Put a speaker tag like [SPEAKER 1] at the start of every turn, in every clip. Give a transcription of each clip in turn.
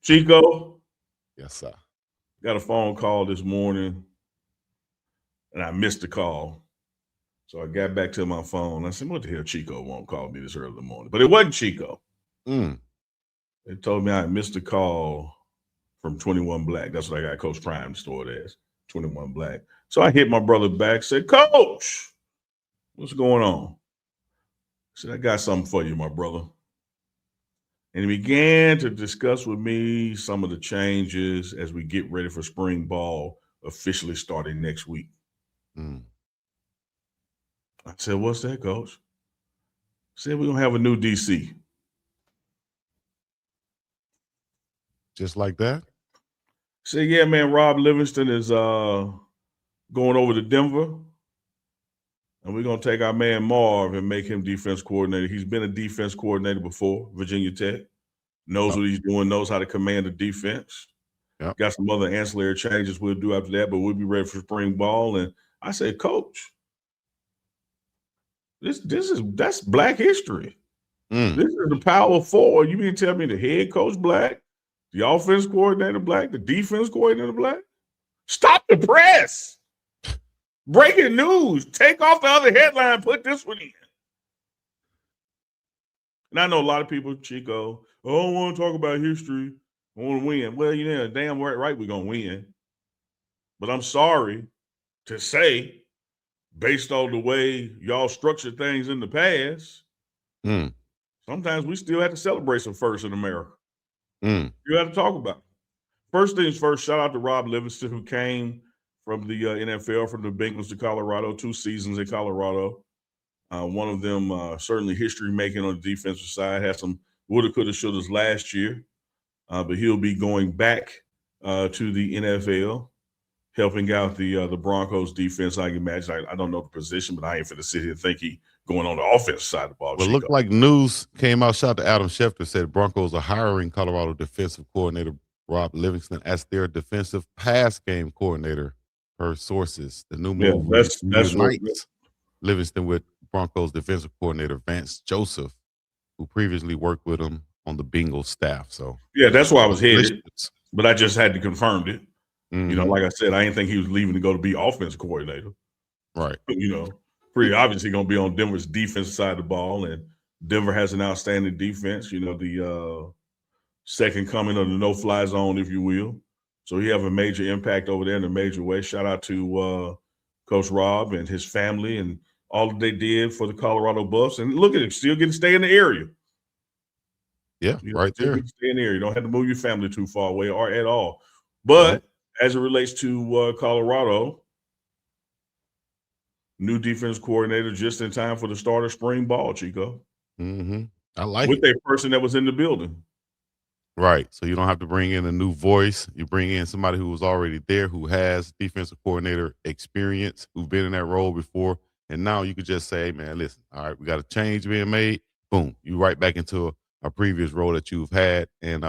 [SPEAKER 1] Chico,
[SPEAKER 2] Yes, sir.
[SPEAKER 1] got a phone call this morning and I missed the call. So I got back to my phone. I said, what the hell, Chico won't call me this early in the morning? But it wasn't Chico.
[SPEAKER 2] Mm.
[SPEAKER 1] They told me I missed a call from 21 Black. That's what I got Coach Prime stored as 21 Black. So I hit my brother back, said, Coach, what's going on? I said, I got something for you, my brother. And he began to discuss with me some of the changes as we get ready for spring ball officially starting next week.
[SPEAKER 2] Mm.
[SPEAKER 1] I said, what's that, Coach? I said, we're going to have a new DC.
[SPEAKER 2] Just like that?
[SPEAKER 1] I said, yeah, man, Rob Livingston is going over to Denver. And we're going to take our man Marve and make him defense coordinator. He's been a defense coordinator before, Virginia Tech. Knows what he's doing, knows how to command the defense.
[SPEAKER 2] Yep.
[SPEAKER 1] Got some other ancillary changes we'll do after that, but we'll be ready for spring ball. And I said, Coach, that's Black history.
[SPEAKER 2] Mm.
[SPEAKER 1] This is the Power Four. You mean to tell me the head coach Black, the offense coordinator Black, the defense coordinator Black? Stop the press. Breaking news. Take off the other headline. Put this one in. And I know a lot of people, Chico, I don't want to talk about history. I want to win. Well, you know, damn right we're going to win. But I'm sorry to say, based on the way y'all structured things in the past, sometimes we still have to celebrate some firsts in America. You have to talk about it. First things first, shout out to Rob Livingston, who came from the NFL, from the Bengals to Colorado, 2 seasons in Colorado. One of them certainly history making on the defensive side. Had some woulda, coulda, shouldas last year, but he'll be going back to the NFL, helping out the Broncos defense. I can imagine. I don't know the position, but I ain't finna sit here and think he going on the offensive side of the ball.
[SPEAKER 2] Well, it looked like news came out. Shout out to Adam Schefter, said Broncos are hiring Colorado defensive coordinator Rob Livingston as their defensive pass game coordinator, per sources. The new move reunites Livingston with Broncos defensive coordinator Vance Joseph, who previously worked with him on the Bengals staff. So
[SPEAKER 1] yeah, that's why I was headed, but I just had to confirm it.
[SPEAKER 2] Mm-hmm.
[SPEAKER 1] You know, like I said, I didn't think he was leaving to go to be offensive coordinator.
[SPEAKER 2] Right.
[SPEAKER 1] You know, pretty obviously going to be on Denver's defensive side of the ball, and Denver has an outstanding defense. You know, the second coming of the no-fly zone, if you will. So he have a major impact over there in a major way. Shout out to Coach Rob and his family and all that they did for the Colorado Buffs. And look at it, still getting to stay in the area.
[SPEAKER 2] Yeah, right there.
[SPEAKER 1] Stay in the area. You don't have to move your family too far away or at all. But as it relates to Colorado, new defense coordinator just in time for the start of spring ball, Chico.
[SPEAKER 2] Mm-hmm. I like
[SPEAKER 1] with
[SPEAKER 2] it.
[SPEAKER 1] a person that was in the building.
[SPEAKER 2] Right. So you don't have to bring in a new voice. You bring in somebody who was already there, who has defensive coordinator experience, who's been in that role before. And now you could just say, hey, man, listen, all right, we got a change being made. Boom. You right back into a previous role that you've had. And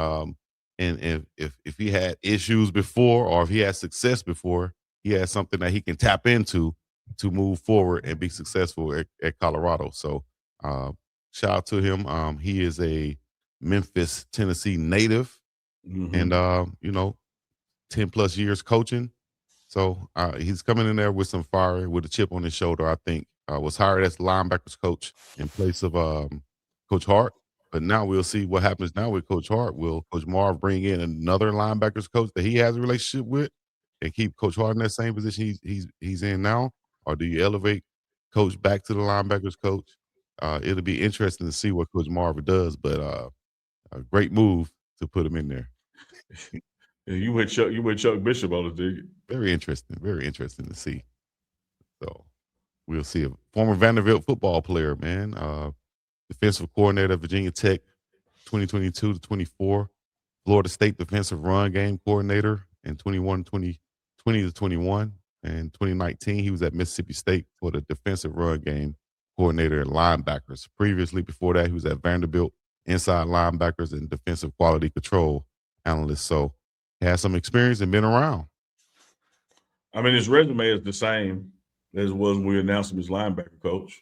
[SPEAKER 2] if he had issues before, or if he had success before, he has something that he can tap into to move forward and be successful at Colorado. So shout out to him. He is a Memphis, Tennessee native, and 10 plus years coaching. So he's coming in there with some fire, with a chip on his shoulder. I think was hired as linebackers coach in place of Coach Hart. But now we'll see what happens now with Coach Hart. Will Coach Marve bring in another linebackers coach that he has a relationship with and keep Coach Hart in that same position he's in now, or do you elevate Coach back to the linebackers coach? It'll be interesting to see what Coach Marve does, but a great move to put him in there.
[SPEAKER 1] Yeah, you went Chuck Bishop on it, did you?
[SPEAKER 2] Very interesting to see. So we'll see. A former Vanderbilt football player, man. Defensive coordinator at Virginia Tech, 2022 to 24. Florida State defensive run game coordinator in 2020 to 21. And 2019, he was at Mississippi State for the defensive run game coordinator and linebackers. Previously, before that, he was at Vanderbilt, inside linebackers and defensive quality control analyst. So he has some experience and been around.
[SPEAKER 1] I mean, his resume is the same as it was when we announced him as linebacker coach.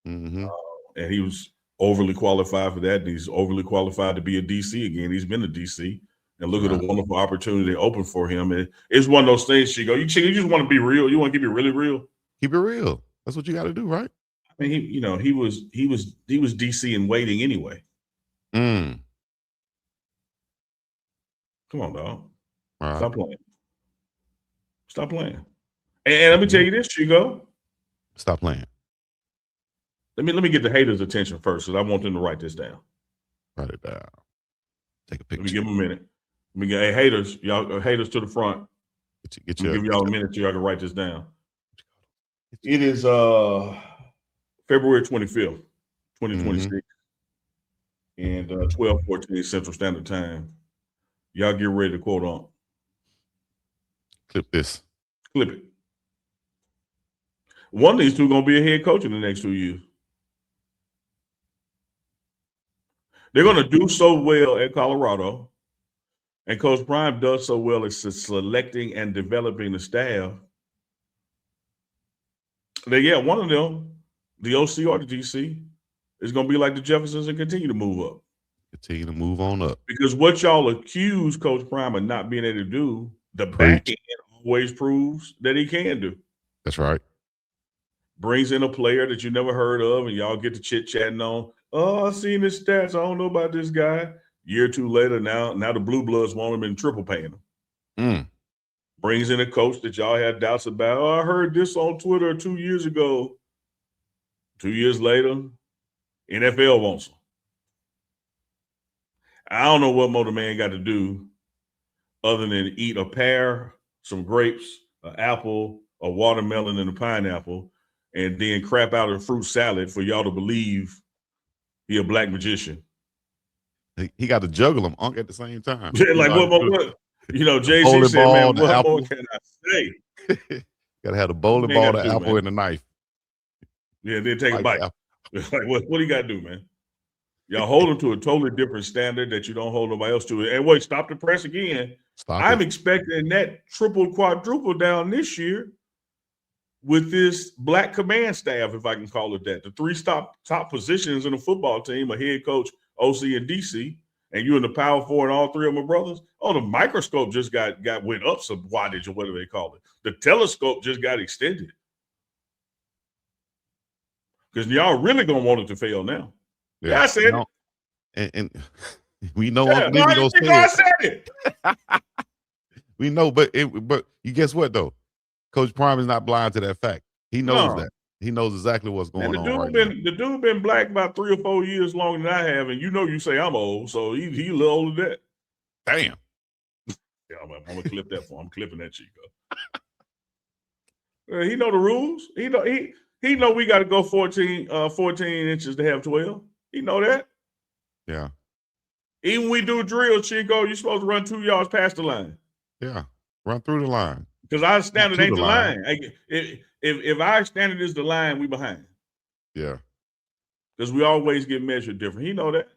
[SPEAKER 2] Mm-hmm.
[SPEAKER 1] And he was overly qualified for that. And he's overly qualified to be a DC again. He's been a DC. and look at the wonderful opportunity open for him. And it's one of those things, Chico. You just want to be real. You want to keep it really real.
[SPEAKER 2] Keep it real. That's what you got to do, right?
[SPEAKER 1] I mean, he was DC in waiting anyway.
[SPEAKER 2] Mm.
[SPEAKER 1] Come on, dog.
[SPEAKER 2] Right.
[SPEAKER 1] Stop playing. Stop playing. And let me tell you this, Chico.
[SPEAKER 2] Stop playing.
[SPEAKER 1] Let me get the haters' attention first, because I want them to write this down.
[SPEAKER 2] Write it down. Take a picture.
[SPEAKER 1] Let me give them a minute. Let me get haters, y'all haters to the front.
[SPEAKER 2] Get
[SPEAKER 1] give y'all a minute so y'all can write this down. It is February 25th, 2026, and 12:14 Central Standard Time. Y'all get ready to quote on.
[SPEAKER 2] Clip this.
[SPEAKER 1] Clip it. One of these two gonna be a head coach in the next 2 years. They're gonna do so well at Colorado, and Coach Prime does so well at selecting and developing the staff. One of them, the OC or the GC, is gonna be like the Jeffersons and continue to move up.
[SPEAKER 2] Continue to move on up.
[SPEAKER 1] Because what y'all accuse Coach Prime of not being able to do, the back end always proves that he can do.
[SPEAKER 2] That's right.
[SPEAKER 1] Brings in a player that you never heard of, and y'all get to chit-chatting on, oh, I've seen his stats. I don't know about this guy. Year or two later, now the Blue Bloods want him and triple paying him. Brings in a coach that y'all had doubts about. Oh, I heard this on Twitter 2 years ago. 2 years later, NFL wants him. I don't know what more the man got to do other than eat a pear, some grapes, an apple, a watermelon, and a pineapple, and then crap out a fruit salad for y'all to believe he a black magician.
[SPEAKER 2] He got to juggle them at the same time.
[SPEAKER 1] Like what? Jay-Z said, man, what more can I say?
[SPEAKER 2] Got to have the bowling ball, the apple, and the knife.
[SPEAKER 1] Yeah, then take a bite. Like what do you got to do, man? Y'all hold him to a totally different standard that you don't hold nobody else to. And wait, stop the press again. I'm expecting that triple, quadruple down this year with this black command staff, if I can call it that. The three top positions in the football team, a head coach, OC, and DC, and you in the Power Four and all three of my brothers. Oh, the microscope just went up some wattage or whatever they call it. The telescope just got extended. Because y'all really gonna want it to fail now. Yeah, I said
[SPEAKER 2] it. And we know Uncle Livio said
[SPEAKER 1] I said it.
[SPEAKER 2] We know, but you guess what though? Coach Prime is not blind to that fact. He knows that. He knows exactly what's going on.
[SPEAKER 1] The dude been black about 3 or 4 years longer than I have, and you say I'm old, so he a little older than that.
[SPEAKER 2] Damn.
[SPEAKER 1] Yeah, I'm gonna clip that for him. I'm clipping that, Chico. He know the rules. He know we got to go 14 inches to have 12. He know that.
[SPEAKER 2] Yeah. Even
[SPEAKER 1] when we do drill, Chico, you're supposed to run 2 yards past the line.
[SPEAKER 2] Yeah. Run through the line.
[SPEAKER 1] Because our standard ain't the line. If our standard is the line, we behind.
[SPEAKER 2] Yeah.
[SPEAKER 1] Because we always get measured different. He know that.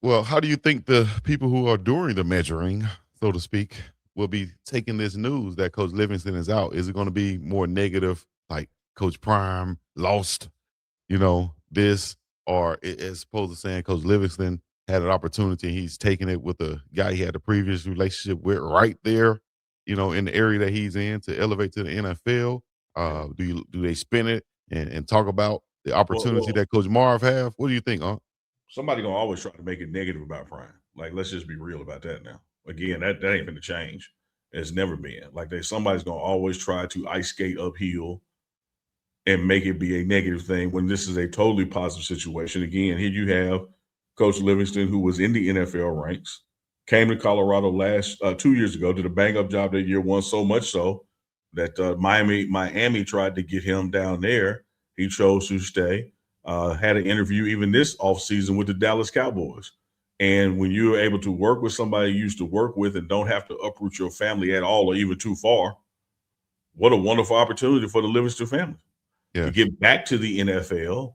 [SPEAKER 2] Well, how do you think the people who are doing the measuring, so to speak, will be taking this news that Coach Livingston is out? Is it going to be more negative, like Coach Prime lost, this, or as opposed to saying Coach Livingston had an opportunity and he's taking it with a guy he had a previous relationship with right there, in the area that he's in to elevate to the NFL? Do they spin it and talk about the opportunity that Coach Marve have? What do you think,
[SPEAKER 1] Somebody gonna always try to make it negative about Prime. Like, let's just be real about that now. Again, that ain't gonna change. It's never been. Like, somebody's gonna always try to ice skate uphill and make it be a negative thing when this is a totally positive situation. Again, here you have Coach Livingston, who was in the NFL ranks, came to Colorado 2 years ago, did a bang-up job that year one, so much so that Miami tried to get him down there. He chose to stay. Had an interview even this offseason with the Dallas Cowboys. And when you're able to work with somebody you used to work with and don't have to uproot your family at all or even too far, what a wonderful opportunity for the Livingston family.
[SPEAKER 2] Yeah.
[SPEAKER 1] To get back to the NFL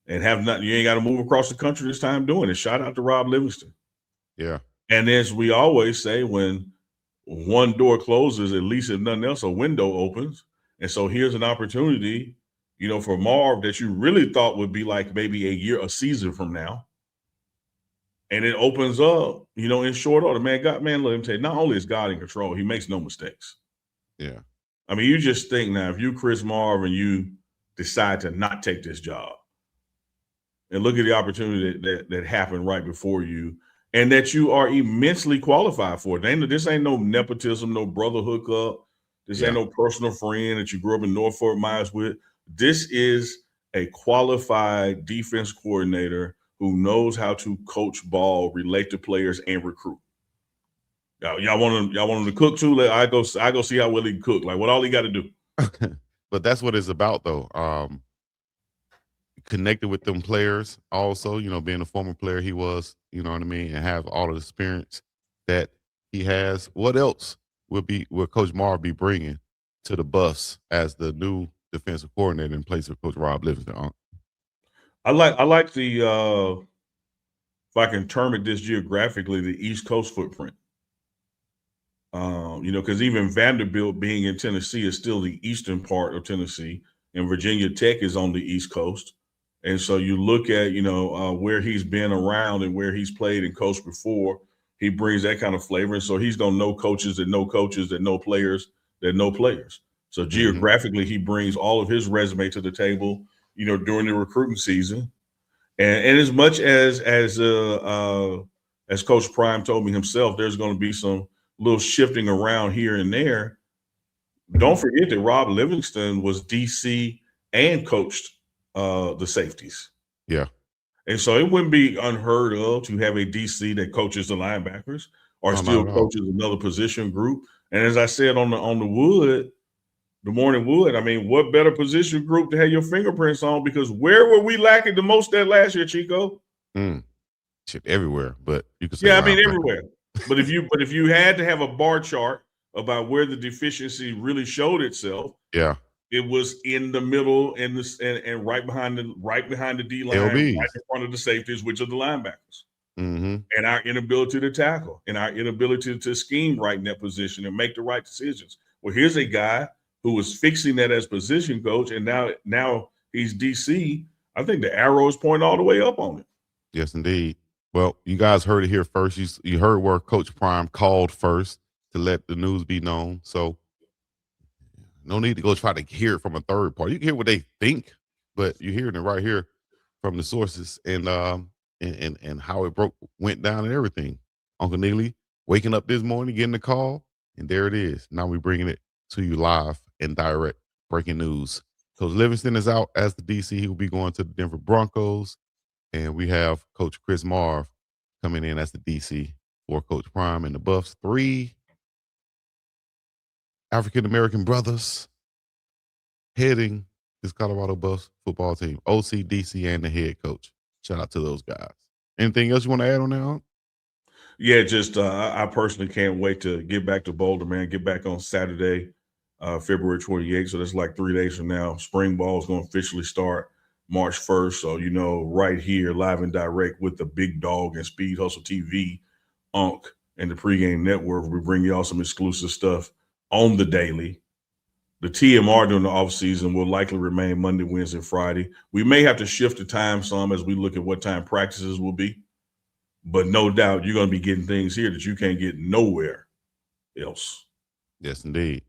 [SPEAKER 1] and you ain't got to move across the country this time doing it. Shout out to Rob Livingston.
[SPEAKER 2] Yeah.
[SPEAKER 1] And as we always say, when one door closes, at least if nothing else, a window opens. And so here's an opportunity, for Marv that you really thought would be like maybe a season from now. And it opens up, in short order. Man, let him tell you, not only is God in control, he makes no mistakes.
[SPEAKER 2] Yeah.
[SPEAKER 1] I mean, you just think now, if you Chris Marve and you decide to not take this job, and look at the opportunity that happened right before you, and that you are immensely qualified for. This ain't no nepotism, no brother hookup. This ain't no personal friend that you grew up in North Fort Myers with. This is a qualified defense coordinator who knows how to coach ball, relate to players, and recruit. Y'all want him to cook too? I go see how well he can cook. Like, what all he got to do.
[SPEAKER 2] But that's what it's about, though. Connected with them players also, being a former player he was, you know what I mean, and have all the experience that he has. What else will Coach Marve be bringing to the bus as the new defensive coordinator in place of Coach Rob Livingston?
[SPEAKER 1] I like the if I can term it this geographically, the East Coast footprint. Because even Vanderbilt being in Tennessee is still the eastern part of Tennessee, and Virginia Tech is on the East Coast. And so you look at, where he's been around and where he's played and coached before, he brings that kind of flavor. And so he's going to know coaches that know players that know players. So geographically, he brings all of his resume to the table, during the recruiting season. And as much as Coach Prime told me himself, there's going to be some little shifting around here and there. Don't forget that Rob Livingston was DC and coached the safeties.
[SPEAKER 2] Yeah.
[SPEAKER 1] And so it wouldn't be unheard of to have a DC that coaches the linebackers or still coaches another position group. And as I said on the morning wood, I mean, what better position group to have your fingerprints on? Because where were we lacking the most at last year, Chico?
[SPEAKER 2] Shit, everywhere, but you could say
[SPEAKER 1] everywhere. But if you had to have a bar chart about where the deficiency really showed itself, it was in the middle and right behind the D line, right in front of the safeties, which are the linebackers. And our inability to tackle and our inability to scheme right in that position and make the right decisions. Well, here's a guy who was fixing that as position coach, and now he's DC. I think the arrow is pointing all the way up on it.
[SPEAKER 2] Yes, indeed. Well, you guys heard it here first. You heard where Coach Prime called first to let the news be known. So no need to go try to hear it from a third party. You can hear what they think, but you're hearing it right here from the sources and how it went down and everything. Uncle Neely waking up this morning, getting the call, and there it is. Now we're bringing it to you live and direct. Breaking news. Coach Livingston is out as the DC. He will be going to the Denver Broncos. And we have Coach Chris Marve coming in as the DC for Coach Prime and the Buffs. 3 African-American brothers heading this Colorado Buffs football team. OC, DC, and the head coach. Shout out to those guys. Anything else you want to add on that?
[SPEAKER 1] Yeah, just I personally can't wait to get back to Boulder, man. Get back on Saturday, February 28th. So that's like 3 days from now. Spring ball is going to officially start March 1st. So, right here, live and direct with the big dog and Speed Hustle TV, Unk, and the pregame network. We bring y'all some exclusive stuff on the daily. The TMR during the offseason will likely remain Monday, Wednesday, Friday. We may have to shift the time some as we look at what time practices will be. But no doubt you're going to be getting things here that you can't get nowhere else.
[SPEAKER 2] Yes, indeed.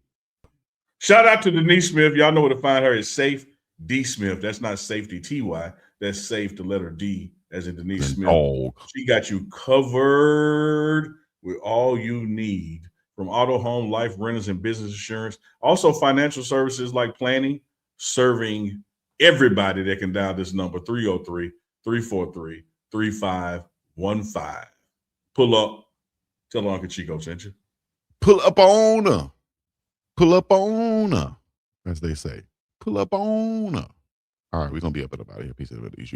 [SPEAKER 1] Shout out to Denise Smith. Y'all know where to find her. It's Safe D Smith. That's not safety TY. That's safe, the letter D, as in Denise Smith. She got you covered with all you need, from auto, home, life, renters, and business insurance. Also financial services like planning, serving everybody that can dial this number, 303-343-3515. Pull up. Tell Uncle Chico sent you.
[SPEAKER 2] Pull up on her. Pull up on her, as they say. Pull up on her. All right, we're going to be up and about here. Peace out of these.